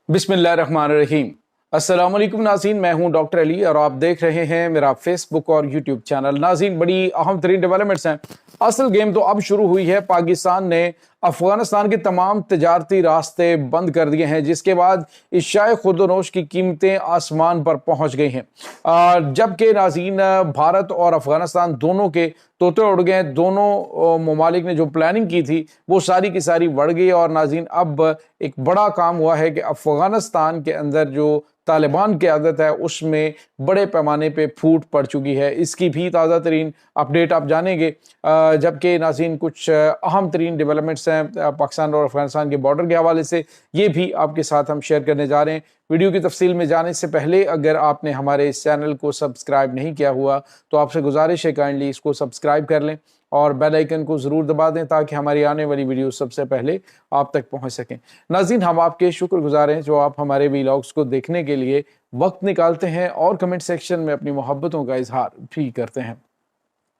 बिस्मिल्लाहिर्रहमानिर्रहीम। अस्सलाम वालेकुम नाज़रीन, मैं हूं डॉक्टर अली और आप देख रहे हैं मेरा फेसबुक और यूट्यूब चैनल। नाज़रीन, बड़ी अहम तरीन डेवलपमेंट्स हैं। असल गेम तो अब शुरू हुई है। पाकिस्तान ने अफगानिस्तान के तमाम तजारती रास्ते बंद कर दिए हैं, जिसके बाद एशियाई खुर्दोनोश की कीमतें आसमान पर पहुंच गई हैं। जबकि नाज़रीन, भारत और अफगानिस्तान दोनों के तोते उड़ गए। दोनों ममालिक ने जो प्लानिंग की थी वो सारी की सारी बढ़ गई। और नाज़रीन, अब एक बड़ा काम हुआ है कि अफगानिस्तान के अंदर जो तालिबान की आदत है उसमें बड़े पैमाने पे फूट पड़ चुकी है। इसकी भी ताज़ा तरीन अपडेट आप जानेंगे। जबकि नाज़रीन, कुछ अहम तरीन डेवलपमेंट्स हैं पाकिस्तान और अफगानिस्तान के बॉर्डर के हवाले से, ये भी आपके साथ हम शेयर करने जा रहे हैं। वीडियो की तफसील में जाने से पहले अगर आपने हमारे इस चैनल को सब्सक्राइब नहीं किया हुआ तो आपसे गुजारिश है काइंडली इसको सब्सक्राइब कर लें और बेल आइकन को ज़रूर दबा दें ताकि हमारी आने वाली वीडियो सबसे पहले आप तक पहुंच सकें। नाज़रीन, हम आपके शुक्रगुजार हैं जो आप हमारे व्लॉग्स को देखने के लिए वक्त निकालते हैं और कमेंट सेक्शन में अपनी मोहब्बतों का इजहार भी करते हैं।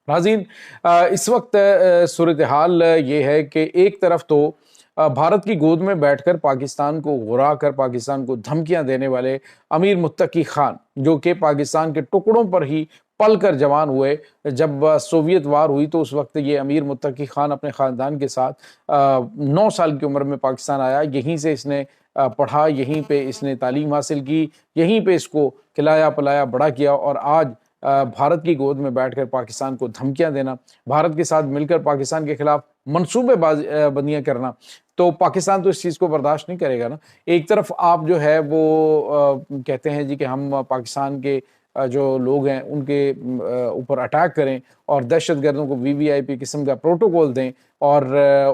नाज़रीन, इस वक्त सूरत हाल ये है कि एक तरफ तो भारत की गोद में बैठकर पाकिस्तान को गुरा कर पाकिस्तान को धमकियां देने वाले अमीर मुत्तकी खान, जो कि पाकिस्तान के टुकड़ों पर ही पल कर जवान हुए। जब सोवियत वार हुई तो उस वक्त ये अमीर मुत्तकी खान अपने ख़ानदान के साथ 9 साल की उम्र में पाकिस्तान आया। यहीं से इसने पढ़ा, यहीं पे इसने तालीम हासिल की, यहीं पे इसको खिलाया पिलाया बड़ा किया। और आज भारत की गोद में बैठकर पाकिस्तान को धमकियां देना, भारत के साथ मिलकर पाकिस्तान के खिलाफ मनसूबे बंदियां करना, तो पाकिस्तान तो इस चीज़ को बर्दाश्त नहीं करेगा ना। एक तरफ आप जो है वो कहते हैं जी कि हम पाकिस्तान के जो लोग हैं उनके ऊपर अटैक करें और दहशतगर्दों को वीवीआईपी किस्म का प्रोटोकॉल दें और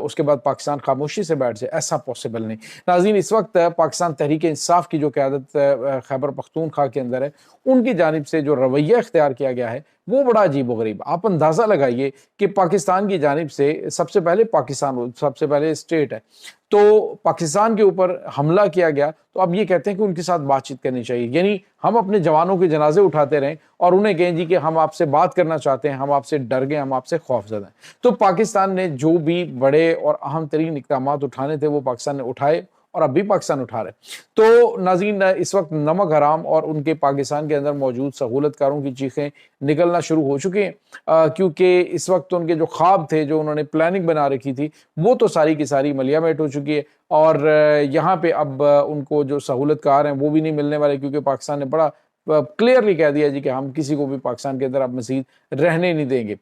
उसके बाद पाकिस्तान खामोशी से बैठ जाए, ऐसा पॉसिबल नहीं। नाज़रीन, इस वक्त पाकिस्तान तहरीक इंसाफ की जो क़यादत खैबर पख्तूनख्वा के अंदर है, उनकी जानिब से जो रवैया इख्तियार किया गया है वो बड़ा अजीब व गरीब। आप अंदाज़ा लगाइए कि पाकिस्तान की जानिब से सबसे पहले पाकिस्तान सबसे पहले स्टेट है, तो पाकिस्तान के ऊपर हमला किया गया तो अब ये कहते हैं कि उनके साथ बातचीत करनी चाहिए। यानी हम अपने जवानों के जनाजे उठाते रहें और उन्हें कहें जी कि हम आपसे बात करना चाहते हैं, हम आपसे डर गए, हम आपसे खौफजदा हैं। तो पाकिस्तान ने जो भी बड़े और अहम तरीन इक़दाम उठाने थे वो पाकिस्तान ने उठाए और अब भी पाकिस्तान उठा रहे। तो नाज़रीन, इस वक्त नमक हराम और उनके पाकिस्तान के अंदर मौजूद सहूलतकारों की चीखें निकलना शुरू हो चुकी हैं, क्योंकि इस वक्त उनके जो ख्वाब थे, जो उन्होंने प्लानिंग बना रखी थी, वो तो सारी की सारी मलिया मेट हो चुकी है। और यहाँ पे अब उनको जो सहूलतकार हैं वो भी नहीं मिलने वाले, क्योंकि पाकिस्तान ने बड़ा क्लियरली कह दिया जी कि हम किसी को भी पाकिस्तान के अंदर अब मज़ीद रहने नहीं देंगे।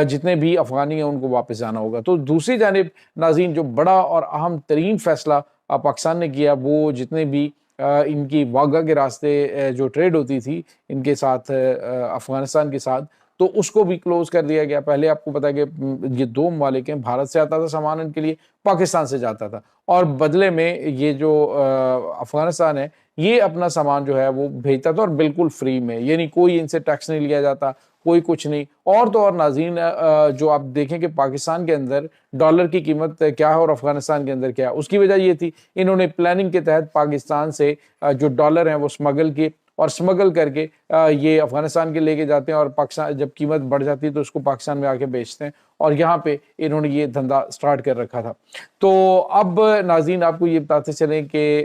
जितने भी अफगानी हैं उनको वापस जाना होगा। तो दूसरी जानिब नाज़रीन, जो बड़ा और अहम तरीन फैसला पाकिस्तान ने किया, वो जितने भी इनकी वाघा के रास्ते जो ट्रेड होती थी इनके साथ अफगानिस्तान के साथ, तो उसको भी क्लोज कर दिया गया। पहले आपको पता है कि ये दो ममालिक हैं, भारत से आता था सामान इनके लिए, पाकिस्तान से जाता था, और बदले में ये जो अफगानिस्तान है ये अपना सामान जो है वो भेजता था और बिल्कुल फ्री में, यानी कोई इनसे टैक्स नहीं लिया जाता, कोई कुछ नहीं। और तो और नाज़रीन, जो आप देखें कि पाकिस्तान के अंदर डॉलर की कीमत क्या है और अफगानिस्तान के अंदर क्या है, उसकी वजह ये थी इन्होंने प्लानिंग के तहत पाकिस्तान से जो डॉलर हैं वो स्मगल किए और स्मगल करके ये अफगानिस्तान के लेके जाते हैं और पाकिस्तान जब कीमत बढ़ जाती है तो उसको पाकिस्तान में आके बेचते हैं। और यहाँ पे इन्होंने ये धंधा स्टार्ट कर रखा था। तो अब नाज़रीन, आपको ये बताते चलें कि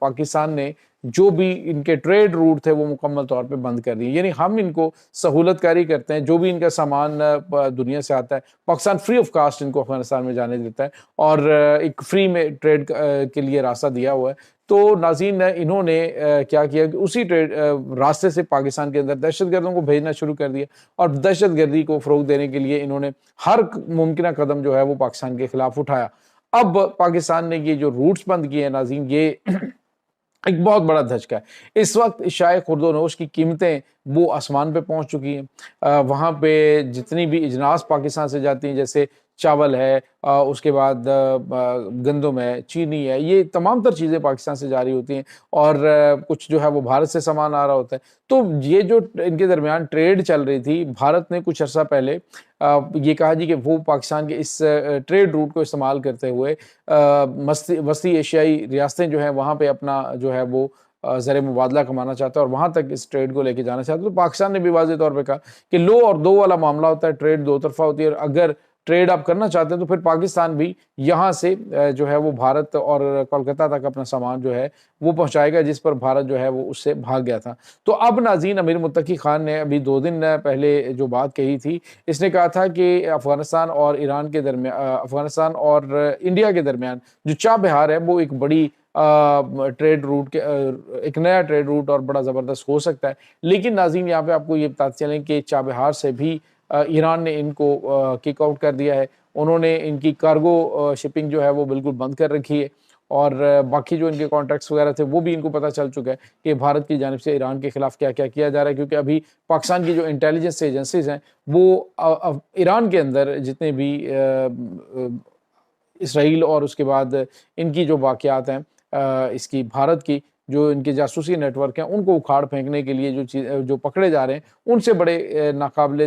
पाकिस्तान ने जो भी इनके ट्रेड रूट थे वो मुकम्मल तौर पे बंद कर दिए। यानी हम इनको सहूलतकारी करते हैं, जो भी इनका सामान दुनिया से आता है पाकिस्तान फ्री ऑफ कास्ट इनको अफगानिस्तान में जाने देता है और एक फ्री में ट्रेड के लिए रास्ता दिया हुआ है। तो नाज़रीन, इन्होंने क्या किया कि उसी ट्रेड रास्ते से पाकिस्तान के अंदर दहशतगर्दों को भेजना शुरू कर दिया और दहशतगर्दी को फ़रोग़ देने के लिए इन्होंने हर मुमकिन कदम जो है वो पाकिस्तान के खिलाफ उठाया। अब पाकिस्तान ने ये जो रूट्स बंद किए हैं नाज़रीन, ये एक बहुत बड़ा धचका है। इस वक्त एशियाई खुर्दोनोश की कीमतें वो आसमान पे पहुंच चुकी हैं। वहाँ पे जितनी भी इजनास पाकिस्तान से जाती हैं, जैसे चावल है, उसके बाद गंदम है, चीनी है, ये तमाम तर चीज़ें पाकिस्तान से जारी होती हैं और कुछ जो है वो भारत से सामान आ रहा होता है। तो ये जो इनके दरमियान ट्रेड चल रही थी, भारत ने कुछ अर्सा पहले ये कहा जी कि वो पाकिस्तान के इस ट्रेड रूट को इस्तेमाल करते हुए वस्ती एशियाई रियासतें जो हैं वहाँ पे अपना जो है वो ज़र मुबादला कमाना चाहता है और वहाँ तक इस ट्रेड को लेके जाना चाहता है। तो पाकिस्तान ने भी वाज़ेह तौर पे कहा कि लो और दो वाला मामला होता है, ट्रेड दो तरफा होती है और अगर ٹریڈ آپ کرنا چاہتے ہیں تو پھر پاکستان بھی یہاں سے جو ہے وہ بھارت اور کولکتہ تک اپنا سامان جو ہے وہ پہنچائے گا، جس پر بھارت جو ہے وہ اس سے بھاگ گیا تھا۔ تو اب ناظرین، امیر متقی خان نے ابھی 2 دن پہلے جو بات کہی تھی، اس نے کہا تھا کہ افغانستان اور ایران کے درمیان، افغانستان اور انڈیا کے درمیان جو چابہار ہے وہ ایک بڑی ٹریڈ روٹ کے ایک نیا ٹریڈ روٹ اور بڑا زبردست ہو سکتا ہے۔ لیکن ناظرین، یہاں پہ آپ کو یہ بتاتے چلیں کہ چابہار سے بھی ایران نے ان کو کک آؤٹ کر دیا ہے۔ انہوں نے ان کی کارگو شپنگ جو ہے وہ بالکل بند کر رکھی ہے، اور باقی جو ان کے کانٹریکٹس وغیرہ تھے وہ بھی ان کو پتہ چل چکا ہے کہ بھارت کی جانب سے ایران کے خلاف کیا کیا کیا جا رہا ہے، کیونکہ ابھی پاکستان کی جو انٹیلیجنس ایجنسیز ہیں وہ ایران کے اندر جتنے بھی اسرائیل اور اس کے بعد ان کی جو واقعات ہیں اس کی بھارت کی جو ان کے جاسوسی نیٹ ورک ہیں ان کو اکھاڑ پھینکنے کے لیے جو پکڑے جا رہے ہیں، ان سے بڑے ناقابل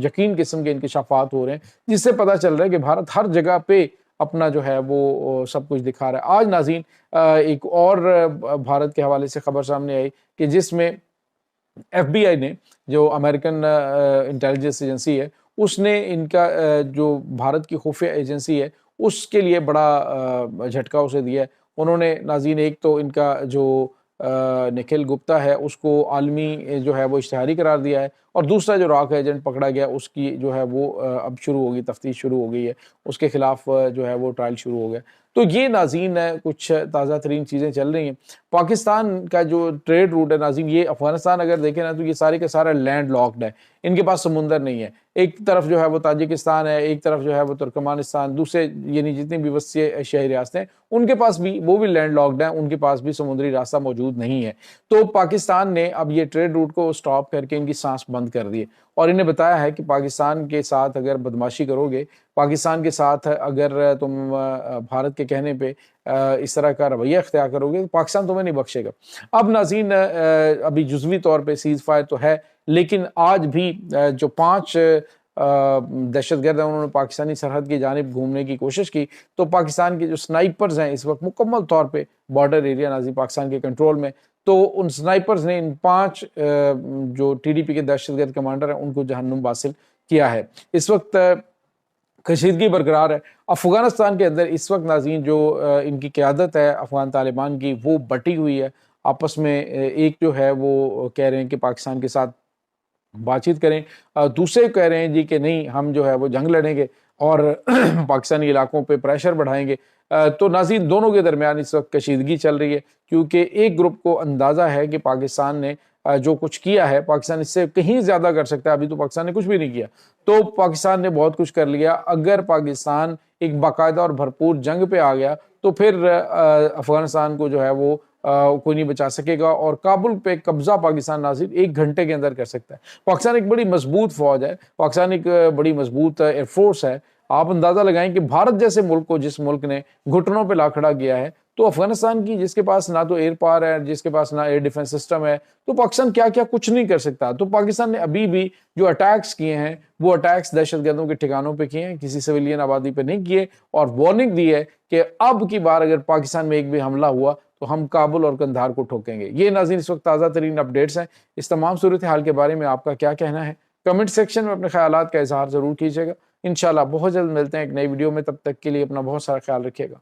یقین قسم کے انکشافات ہو رہے ہیں، جس سے پتہ چل رہا ہے کہ بھارت ہر جگہ پہ اپنا جو ہے وہ سب کچھ دکھا رہا ہے۔ آج ناظرین ایک اور بھارت کے حوالے سے خبر سامنے آئی کہ جس میں ایف بی آئی نے، جو امریکن انٹیلیجنس ایجنسی ہے، اس نے ان کا جو بھارت کی خفیہ ایجنسی ہے اس کے لیے بڑا جھٹکا اسے دیا ہے۔ انہوں نے ناظرین ایک تو ان کا جو نکھل گپتا ہے اس کو عالمی جو ہے وہ اشتہاری قرار دیا ہے، اور دوسرا جو راک ایجنٹ پکڑا گیا اس کی جو ہے وہ اب شروع ہوگی، تفتیش شروع ہو گئی ہے، اس کے خلاف جو ہے وہ ٹرائل شروع ہو گیا۔ تو یہ ناظرین کچھ تازہ ترین چیزیں چل رہی ہیں۔ پاکستان کا جو ٹریڈ روٹ ہے ناظرین، یہ افغانستان اگر دیکھیں نا تو یہ سارے کا سارا لینڈ لاکڈ ہے، ان کے پاس سمندر نہیں ہے۔ ایک طرف جو ہے وہ تاجکستان ہے، ایک طرف جو ہے وہ ترکمانستان، دوسرے یعنی جتنی بھی وسیع ایشیائی ریاستیں ان کے پاس بھی وہ بھی لینڈ لاکڈ ہیں، ان کے پاس بھی سمندری راستہ موجود نہیں ہے۔ تو پاکستان نے اب یہ ٹریڈ روٹ کو سٹاپ کر کے ان کی سانس بند کر دی، اور انہیں بتایا ہے کہ پاکستان کے ساتھ اگر بدماشی کرو گے، پاکستان کے ساتھ اگر تم بھارت کے کہنے پہ اس طرح کا رویہ اختیار کرو گے تو پاکستان تمہیں نہیں بخشے گا۔ اب ناظرین ابھی جزوی طور پہ سیز فائر تو ہے، لیکن آج بھی جو 5 دہشت گرد ہیں انہوں نے پاکستانی سرحد کی جانب گھومنے کی کوشش کی، تو پاکستان کے جو سنائپرز ہیں اس وقت مکمل طور پہ بارڈر ایریا ناظرین پاکستان کے کنٹرول میں، تو ان سنائپرز نے ان 5 جو ٹی ڈی پی کے دہشت گرد کمانڈر ہیں ان کو جہنم حاصل کیا ہے۔ اس وقت کشیدگی برقرار ہے افغانستان کے اندر۔ اس وقت ناظرین جو ان کی قیادت ہے افغان طالبان کی وہ بٹی ہوئی ہے آپس میں، ایک جو ہے وہ کہہ رہے ہیں کہ پاکستان کے ساتھ بات چیت کریں، دوسرے کہہ رہے ہیں جی کہ نہیں ہم جو ہے وہ جنگ لڑیں گے اور پاکستانی علاقوں پہ پریشر بڑھائیں گے۔ تو ناظرین دونوں کے درمیان اس وقت کشیدگی چل رہی ہے، کیونکہ ایک گروپ کو اندازہ ہے کہ پاکستان نے جو کچھ کیا ہے پاکستان اس سے کہیں زیادہ کر سکتا ہے، ابھی تو پاکستان نے کچھ بھی نہیں کیا، تو پاکستان نے بہت کچھ کر لیا۔ اگر پاکستان ایک باقاعدہ اور بھرپور جنگ پہ آ گیا تو پھر افغانستان کو جو ہے وہ کوئی نہیں بچا سکے گا، اور کابل پہ قبضہ پاکستان ناظرین 1 گھنٹے کے اندر کر سکتا ہے۔ پاکستان ایک بڑی مضبوط فوج ہے، پاکستان ایک بڑی مضبوط ایئر فورس ہے۔ آپ اندازہ لگائیں کہ بھارت جیسے ملک کو جس ملک نے گھٹنوں پہ لا کھڑا کیا ہے، تو افغانستان کی جس کے پاس نہ تو ایئر پاور ہے، جس کے پاس نہ ایئر ڈیفنس سسٹم ہے، تو پاکستان کیا کیا کچھ نہیں کر سکتا۔ تو پاکستان نے ابھی بھی جو اٹیکس کیے ہیں وہ اٹیکس دہشت گردوں کے ٹھکانوں پہ کیے ہیں، کسی سویلین آبادی پہ نہیں کیے، اور وارننگ دی ہے کہ اب کی بار اگر پاکستان میں ایک بھی حملہ ہوا تو ہم کابل اور قندھار کو ٹھوکیں گے۔ یہ ناظرین اس وقت تازہ ترین اپڈیٹس ہیں۔ اس تمام صورتحال کے بارے میں آپ کا کیا کہنا ہے؟ کمنٹ سیکشن میں اپنے خیالات کا اظہار ضرور کیجیے گا۔ انشاءاللہ بہت جلد ملتے ہیں ایک نئی ویڈیو میں، تب تک کے لیے اپنا بہت سارا خیال رکھیے گا۔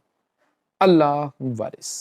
اللہ وارث۔